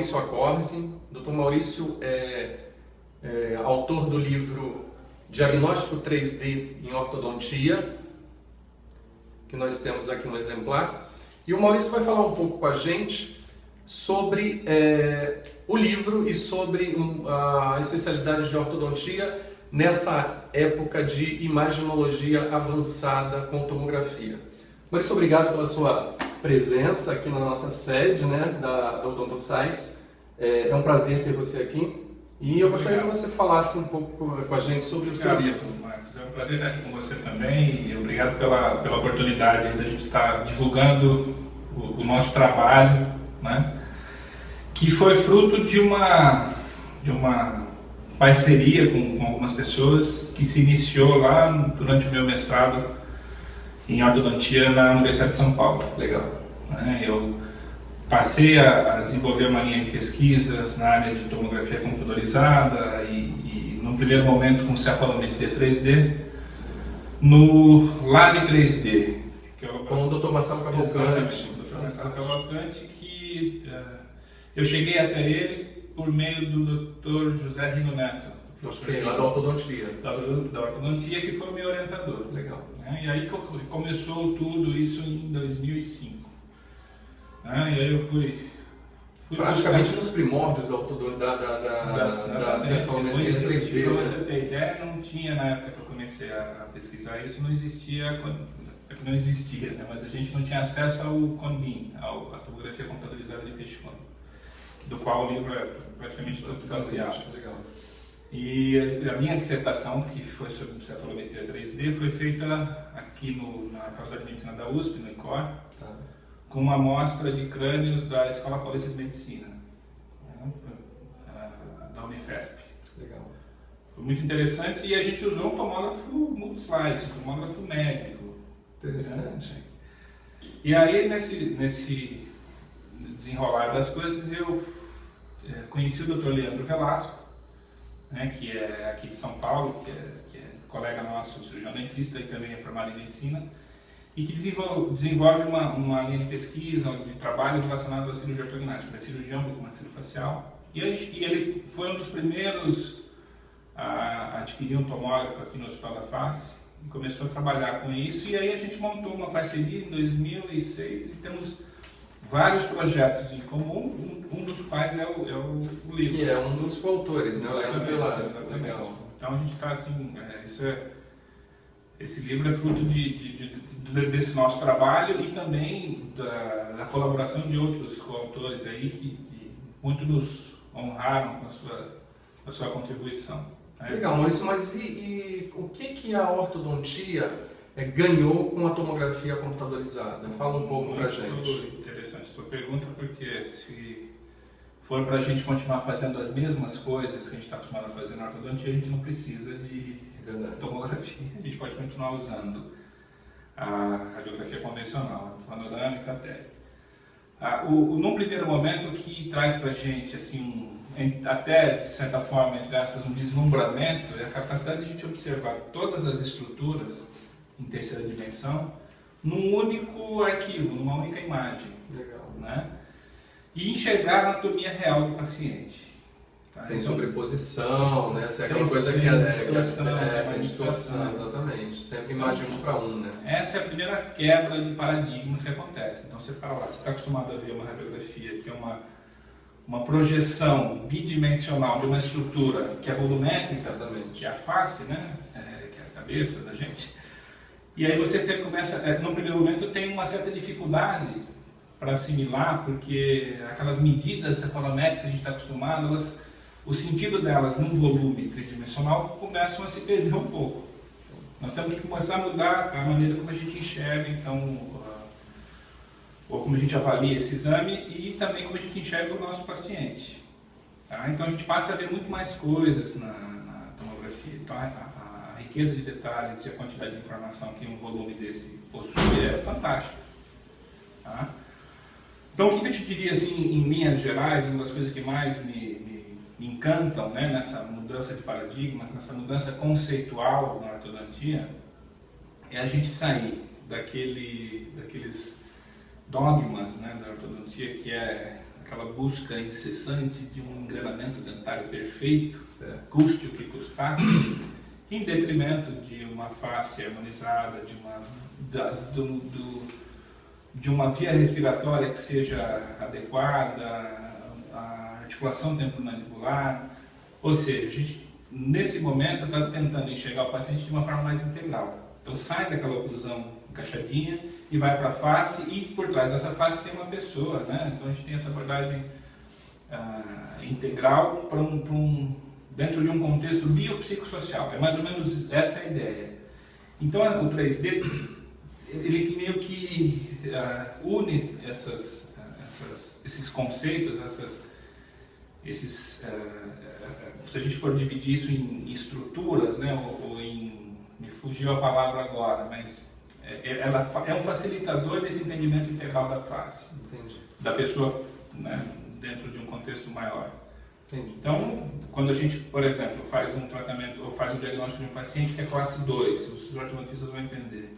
Maurício Accorsi. Dr. Maurício é autor do livro Diagnóstico 3D em Ortodontia, que nós temos aqui um exemplar. E o Maurício vai falar um pouco com a gente sobre o livro e sobre a especialidade de ortodontia nessa época de imaginologia avançada com tomografia. Maurício, obrigado pela sua presença aqui na nossa sede, né, da Odonto Science. É um prazer ter você aqui. E eu gostaria que você falasse um pouco com a gente sobre o seu livro. Marcos, é um prazer estar aqui com você também e obrigado pela oportunidade de a gente estar divulgando o nosso trabalho, né, que foi fruto de uma parceria com algumas pessoas que se iniciou lá durante o meu mestrado em ortodontia na Universidade de São Paulo. Legal. Eu passei a desenvolver uma linha de pesquisas na área de tomografia computadorizada e no primeiro momento com cefalometria 3D no Lab 3D, que é com o Dr. Marcelo Cavalcante. O Dr. Marcelo Cavalcante, que eu cheguei até ele por meio do Dr. José Rino Neto, lá da ortodontia. Da ortodontia, que foi o meu orientador. Legal. E aí começou tudo isso em 2005. E aí eu fui praticamente nos primórdios da cefalometria 3D. Para você ter ideia, não tinha, na época que eu comecei a pesquisar isso, não existia, né? Mas a gente não tinha acesso ao CONBIN, à tomografia computadorizada de feixe-cone, do qual o livro é praticamente todo baseado. Legal. E a minha dissertação, que foi sobre cefalometria 3D, foi feita aqui na Faculdade de Medicina da USP, no INCOR, com uma amostra de crânios da Escola Paulista de Medicina, da Unifesp. Legal. Foi muito interessante e a gente usou um tomógrafo multi-slice, um tomógrafo médico. Interessante. E aí, nesse desenrolar das coisas, eu conheci o Dr. Leandro Velasco, né, que é aqui de São Paulo, que é colega nosso, cirurgião dentista e também é formado em medicina, e que desenvolve uma linha de pesquisa, de trabalho relacionado à cirurgia ortognática, a cirurgião maxilofacial. E ele foi um dos primeiros a adquirir um tomógrafo aqui no Hospital da Face e começou a trabalhar com isso. E aí a gente montou uma parceria em 2006 e temos vários projetos em comum, um dos quais é o livro. Que é um dos coautores, né? O Leandro Velasco. Exatamente. Então a gente está assim, esse livro é fruto desse nosso trabalho e também da colaboração de outros coautores aí que muito nos honraram com a sua contribuição. Legal, Maurício, mas e o que a ortodontia ganhou com a tomografia computadorizada? Fala um pouco pra gente. Muito interessante a sua pergunta, porque se for para a gente continuar fazendo as mesmas coisas que a gente está acostumado a fazer na ortodontia, a gente não precisa de tomografia, a gente pode continuar usando a radiografia convencional, panorâmica até. Num primeiro momento, o que traz para a gente assim, até de certa forma, entre aspas, um deslumbramento é a capacidade de a gente observar todas as estruturas em terceira dimensão num único arquivo, numa única imagem. Legal. Né? E enxergar a anatomia real do paciente. Sem sobreposição, né? Sem aquela coisa sem distorção, exatamente. Sempre imagem um para um, né? Essa é a primeira quebra de paradigmas que acontece. Então você para lá, você está acostumado a ver uma radiografia que é uma projeção bidimensional de uma estrutura que é volumétrica, exatamente, que é a face, né? Que é a cabeça da gente. E aí você começa, no primeiro momento, tem uma certa dificuldade para assimilar, porque aquelas medidas cefalométricas que a gente está acostumado, o sentido delas num volume tridimensional começam a se perder um pouco. Nós temos que começar a mudar a maneira como a gente enxerga, então, ou como a gente avalia esse exame e também como a gente enxerga o nosso paciente. Então a gente passa a ver muito mais coisas na tomografia. Então a riqueza de detalhes e a quantidade de informação que um volume desse possui é fantástica. Então o que eu te diria assim, em linhas gerais, uma das coisas que mais me encantam, né, nessa mudança de paradigmas, nessa mudança conceitual na ortodontia, é a gente sair daqueles dogmas, né, da ortodontia, que é aquela busca incessante de um engrenamento dentário perfeito, Certo. custe o que custar, em detrimento de uma face harmonizada, de uma via respiratória que seja adequada, a articulação temporomandibular. Ou seja, a gente, nesse momento, está tentando enxergar o paciente de uma forma mais integral. Então sai daquela oclusão encaixadinha e vai para a face, e por trás dessa face tem uma pessoa, né? Então a gente tem essa abordagem integral dentro de um contexto biopsicossocial. É mais ou menos essa a ideia. Então o 3D, ele meio que une esses conceitos, se a gente for dividir isso em estruturas, né, ou em, me fugiu a palavra agora, mas ela é um facilitador desse entendimento integral da face. Entendi. Da pessoa, né, dentro de um contexto maior. Entendi. Então, quando a gente, por exemplo, faz um tratamento ou faz um diagnóstico de um paciente que é classe 2, os ortodontistas vão entender.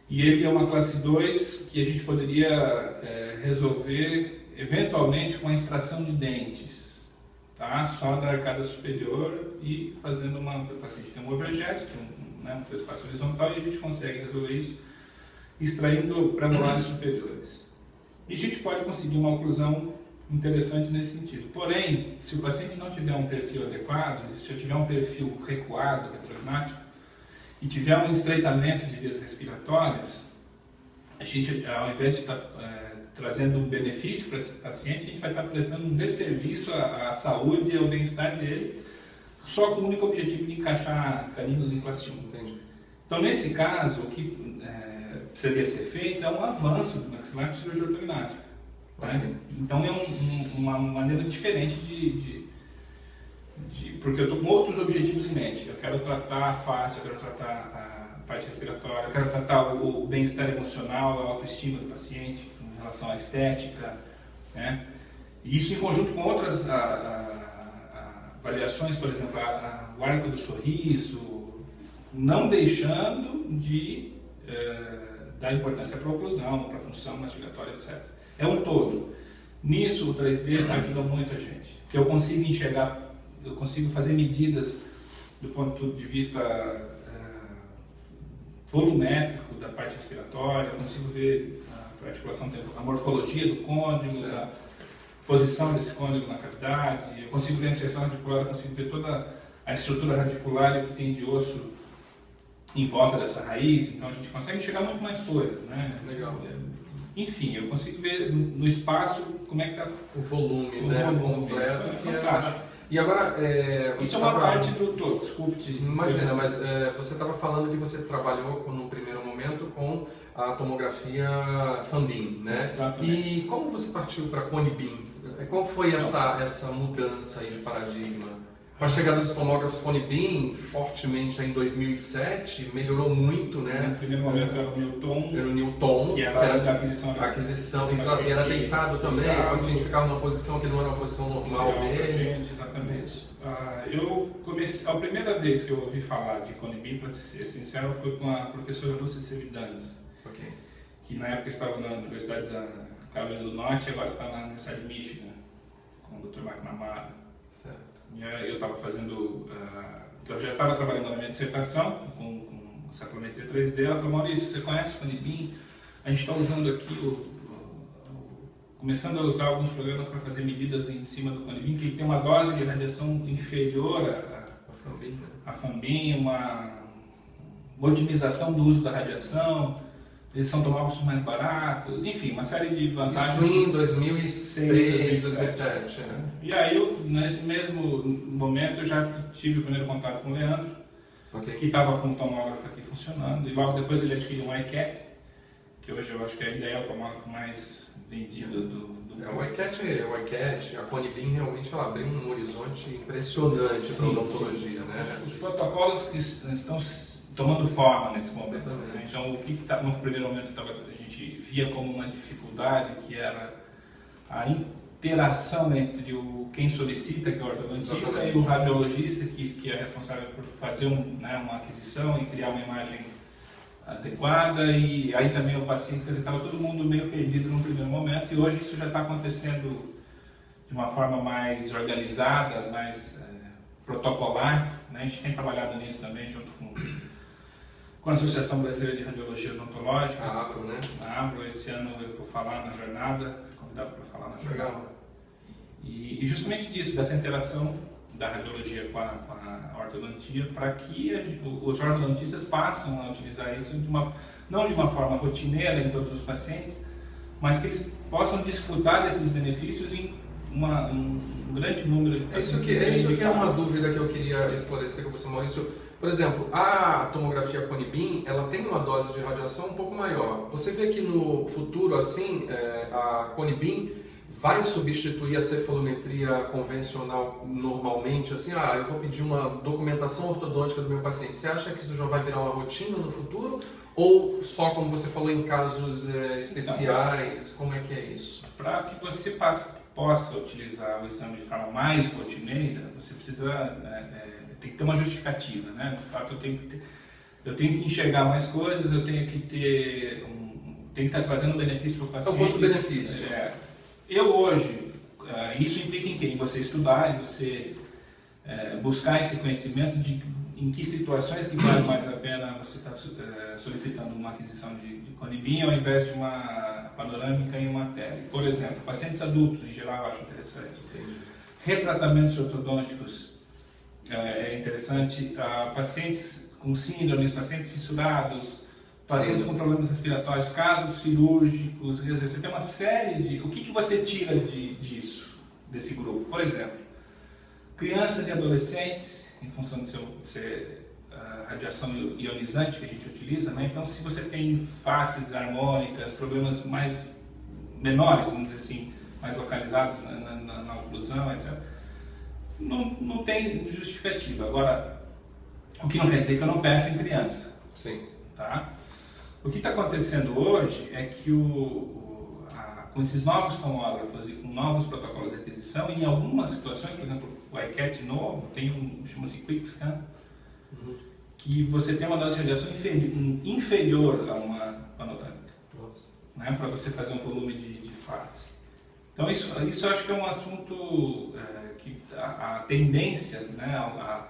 E ele é uma classe 2 que a gente poderia resolver eventualmente com a extração de dentes, tá? Só da arcada superior e fazendo o paciente tem um overjet, um trespasse horizontal, e a gente consegue resolver isso extraindo prenulares superiores. E a gente pode conseguir uma oclusão interessante nesse sentido. Porém, se o paciente não tiver um perfil adequado, se eu tiver um perfil recuado, retrognático, e tiver um estreitamento de vias respiratórias, a gente, ao invés de estar trazendo um benefício para esse paciente, a gente vai estar prestando um desserviço à saúde e ao bem-estar dele, só com o único objetivo de encaixar caninos em classe 1. Entendi. Então, nesse caso, o que precisaria ser feito é um avanço do maxilar com cirurgia ortognática. Né? Então, é uma maneira diferente porque eu estou com outros objetivos em mente. Eu quero tratar a face, eu quero tratar a parte respiratória, eu quero tratar o bem-estar emocional, a autoestima do paciente em relação à estética, né? E isso em conjunto com outras avaliações, por exemplo, o arco do sorriso, não deixando de dar importância para a oclusão, para a função mastigatória, etc. É um todo. Nisso, o 3D ajuda muito a gente, porque eu consigo enxergar, eu consigo fazer medidas do ponto de vista volumétrico da parte respiratória, eu consigo ver a articulação, a morfologia do côndilo, a posição desse côndilo na cavidade, eu consigo ver a inserção radicular, eu consigo ver toda a estrutura radicular e o que tem de osso em volta dessa raiz, então a gente consegue enxergar muito mais coisas, né? Legal. Enfim, eu consigo ver no espaço como é que está o volume, o né? volume Completo. fantástico. E agora, isso é uma parte do todo, desculpe te... Imagina, mas você estava falando que você trabalhou no primeiro momento com a tomografia Fan Beam, né? Exatamente. E como você partiu para Cone Beam? Qual foi essa mudança aí de paradigma? Com a chegada dos tomógrafos Cone Beam, fortemente em 2007, melhorou muito, né? No primeiro momento era o Newton. Era o Newton, que era da aquisição. Exato, e era deitado também, o paciente ficava numa posição que não era uma posição normal dele. Gente, exatamente. A primeira vez que eu ouvi falar de Cone Beam, para ser sincero, foi com a professora Lúcia Servidanes, que na época estava na Universidade da Carolina do Norte e agora está na Universidade de Michigan, com o Dr. McNamara. Certo. Eu estava fazendo, já estava trabalhando na minha dissertação com saprometria 3D. Ela falou: Maurício, você conhece o Cone Beam? A gente está usando aqui, começando a usar alguns programas para fazer medidas em cima do Cone Beam, que ele tem uma dose de radiação inferior à Fan Beam, uma otimização do uso da radiação, eles são tomógrafos mais baratos, enfim, uma série de vantagens. Isso em 2006, 2007. Né? E aí, nesse mesmo momento, eu já tive o primeiro contato com o Leandro, que estava com o tomógrafo aqui funcionando, e logo depois ele adquiriu um iCat, que hoje eu acho que ainda é o tomógrafo mais vendido do o iCat, a Cone Beam realmente ela abriu um horizonte impressionante para a odontologia. Né? Os protocolos que estão tomando forma nesse momento. Né? Então, o que no primeiro momento a gente via como uma dificuldade, que era a interação entre quem solicita, que é o ortodontista, e o radiologista, que é responsável por fazer uma aquisição e criar uma imagem adequada, e aí também o paciente, estava todo mundo meio perdido no primeiro momento, e hoje isso já está acontecendo uma forma mais organizada, mais protocolar, né? A gente tem trabalhado nisso também junto com a Associação Brasileira de Radiologia Odontológica. A ABRO, né? A ABRO, esse ano eu vou falar na jornada, fui convidado para falar na jornada. Legal. E justamente disso, dessa interação da radiologia com a ortodontia, para que os ortodontistas passem a utilizar isso não de uma forma rotineira em todos os pacientes, mas que eles possam desfrutar desses benefícios em um grande número de pacientes. É isso que é uma dúvida que eu queria esclarecer com você, Maurício. Por exemplo, a tomografia Cone-Beam, ela tem uma dose de radiação um pouco maior. Você vê que no futuro, assim, a Cone-Beam vai substituir a cefalometria convencional normalmente? Assim, eu vou pedir uma documentação ortodôntica do meu paciente. Você acha que isso já vai virar uma rotina no futuro? Ou só, como você falou, em casos especiais? Como é que é isso? Para que você possa utilizar o exame de forma mais rotineira, você precisa tem que ter uma justificativa, né? De fato, eu tenho que enxergar mais coisas, eu tenho que ter tem que estar trazendo benefício para o paciente. É o custo-benefício. Eu hoje, isso implica em quê? Em você estudar, em você buscar esse conhecimento de em que situações que vale mais a pena você estar solicitando uma aquisição de Cone-Beam ao invés de uma panorâmica em uma tele. Por exemplo, pacientes adultos, em geral, eu acho interessante. Entendi. Retratamentos ortodônticos é interessante. Pacientes com síndromes, pacientes fissurados, pacientes com problemas respiratórios, casos cirúrgicos, quer dizer, você tem uma série de... O que você tira disso, desse grupo? Por exemplo, crianças e adolescentes, em função de ser radiação ionizante que a gente utiliza, né? Então, se você tem faces harmônicas, problemas menores, vamos dizer assim, mais localizados na oclusão, etc., não tem justificativa. Agora, o que não quer dizer que eu não peça em criança. Sim. Tá? O que está acontecendo hoje é que com esses novos tomógrafos e com novos protocolos de aquisição, em algumas situações, por exemplo, o iCat novo tem chama-se QuickScan, que você tem uma dose de radiação inferior a uma panorâmica, né, para você fazer um volume de face. Então isso eu acho que é um assunto que a tendência, né,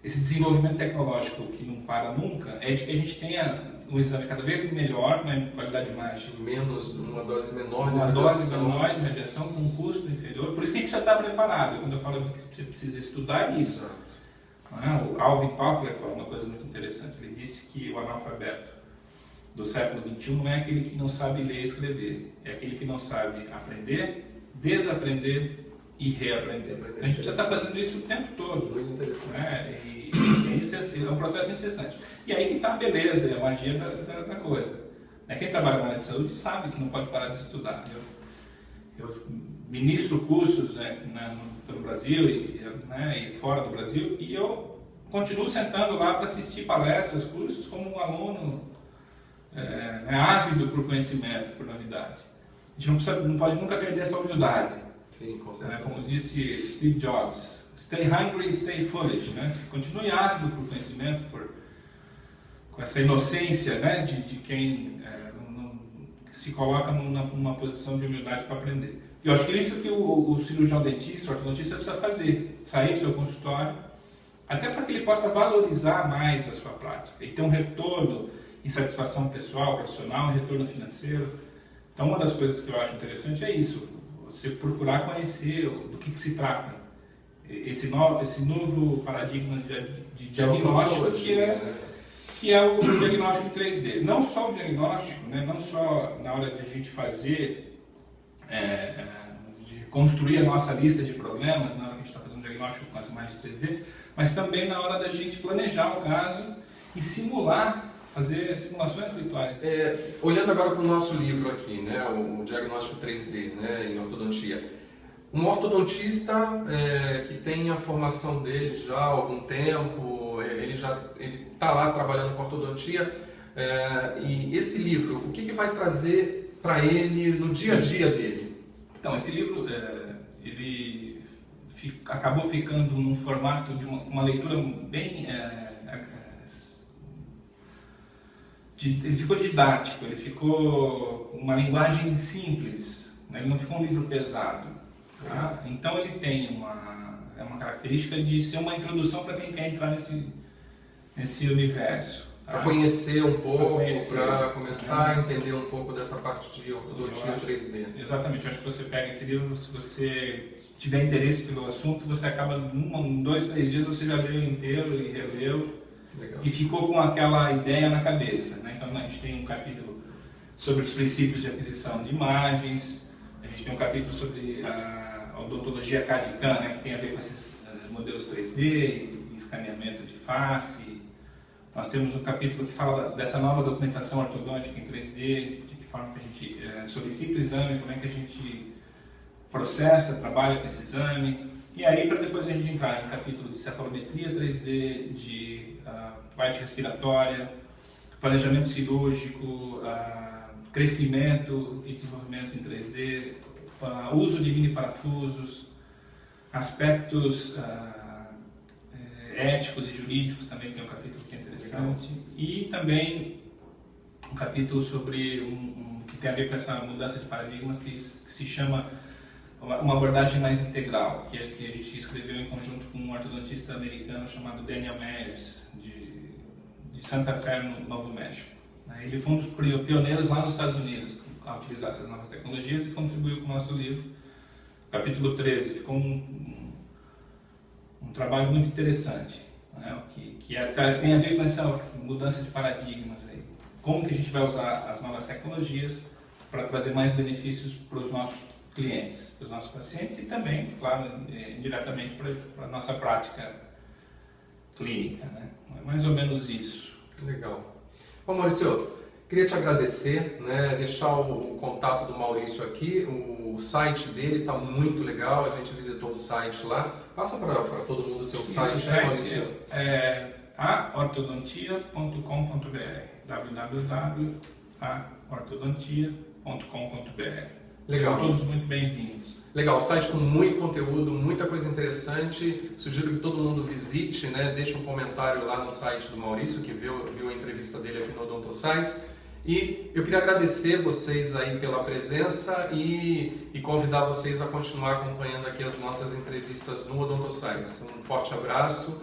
esse desenvolvimento tecnológico que não para nunca, é de que a gente tenha um exame cada vez melhor, né, em qualidade de imagem. Uma dose menor de uma radiação. Dose menor de radiação com um custo inferior. Por isso que a gente já está preparado. Quando eu falo de que você precisa estudar isso. O Alvin Toffler falou uma coisa muito interessante. Ele disse que o analfabeto do século XXI não é aquele que não sabe ler e escrever. É aquele que não sabe aprender, desaprender e reaprender. Então, a gente já está fazendo isso o tempo todo. Muito interessante. Né? E é um processo incessante. E aí que está a beleza e a magia da coisa. Quem trabalha na área de saúde sabe que não pode parar de estudar. Eu ministro cursos pelo Brasil e fora do Brasil, e eu continuo sentando lá para assistir palestras, cursos, como um aluno ávido por conhecimento, por novidade. A gente não pode nunca perder essa humildade. Sim, com certeza. Como disse Steve Jobs, stay hungry, stay foolish. Né? Continue ávido por conhecimento, com essa inocência, né, de quem se coloca numa posição de humildade para aprender. Eu acho que é isso que o cirurgião dentista, o ortodontista precisa fazer, sair do seu consultório, até para que ele possa valorizar mais a sua prática e ter um retorno em satisfação pessoal, profissional, um retorno financeiro. Então, uma das coisas que eu acho interessante é isso, você procurar conhecer do que se trata. Esse novo paradigma de diagnóstico que é o diagnóstico 3D. Não só o diagnóstico, né, não só na hora de a gente fazer, de construir a nossa lista de problemas, na hora que a gente está fazendo um diagnóstico com as imagens 3D, mas também na hora da gente planejar o caso e fazer simulações virtuais. Olhando agora para o nosso livro aqui, né, o diagnóstico 3D, né, em ortodontia. Um ortodontista que tem a formação dele já há algum tempo, ele está lá trabalhando com ortodontia, e esse livro, o que vai trazer para ele no dia a dia dele? Então, esse livro ele acabou ficando num formato de uma leitura bem... ele ficou didático, ele ficou uma linguagem simples, né? Ele não ficou um livro pesado. Tá? Então ele tem uma característica de ser uma introdução para quem quer entrar nesse universo. Tá? Para conhecer um pouco, para começar a entender um pouco dessa parte de ortodontia 3D. Exatamente, eu acho que você pega esse livro, se você tiver interesse pelo assunto, você acaba em 2, 3 dias você já leu inteiro e releu. Legal. E ficou com aquela ideia na cabeça. Né? Então a gente tem um capítulo sobre os princípios de aquisição de imagens, a gente tem um capítulo sobre a odontologia CAD/CAM, né? Que tem a ver com esses modelos 3D e escaneamento de face. Nós temos um capítulo que fala dessa nova documentação ortodôntica em 3D, de que forma que a gente solicita o exame, como é que a gente processa, trabalha com esse exame. E aí, para depois a gente entrar em capítulo de cefalometria 3D, de parte respiratória, planejamento cirúrgico, crescimento e desenvolvimento em 3D, uso de mini parafusos, aspectos éticos e jurídicos, também tem um capítulo que é interessante. E também um capítulo sobre que tem a ver com essa mudança de paradigmas que se chama uma abordagem mais integral, que a gente escreveu em conjunto com um ortodontista americano chamado Daniel Meyers, de Santa Fé, no Novo México. Ele foi um dos pioneiros lá nos Estados Unidos a utilizar essas novas tecnologias e contribuiu com o nosso livro. Capítulo 13, ficou um trabalho muito interessante, né? que tem a ver com essa mudança de paradigmas. Aí. Como que a gente vai usar as novas tecnologias para trazer mais benefícios para os nossos clientes, para os nossos pacientes e também, claro, diretamente para a nossa prática clínica, né? É mais ou menos isso. Legal. Bom, Maurício, queria te agradecer, né? Deixar o contato do Maurício aqui, o site dele está muito legal, a gente visitou o site lá. Passa para todo mundo o seu site, né, Maurício? É aortodontia.com.br, www.aortodontia.com.br. Legal. Sejam todos muito bem-vindos. Legal, site com muito conteúdo, muita coisa interessante. Sugiro que todo mundo visite, né? Deixe um comentário lá no site do Maurício, que viu a entrevista dele aqui no Odontossites. E eu queria agradecer vocês aí pela presença e convidar vocês a continuar acompanhando aqui as nossas entrevistas no Odontossites. Um forte abraço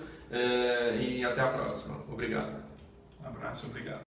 e até a próxima. Obrigado. Um abraço, obrigado.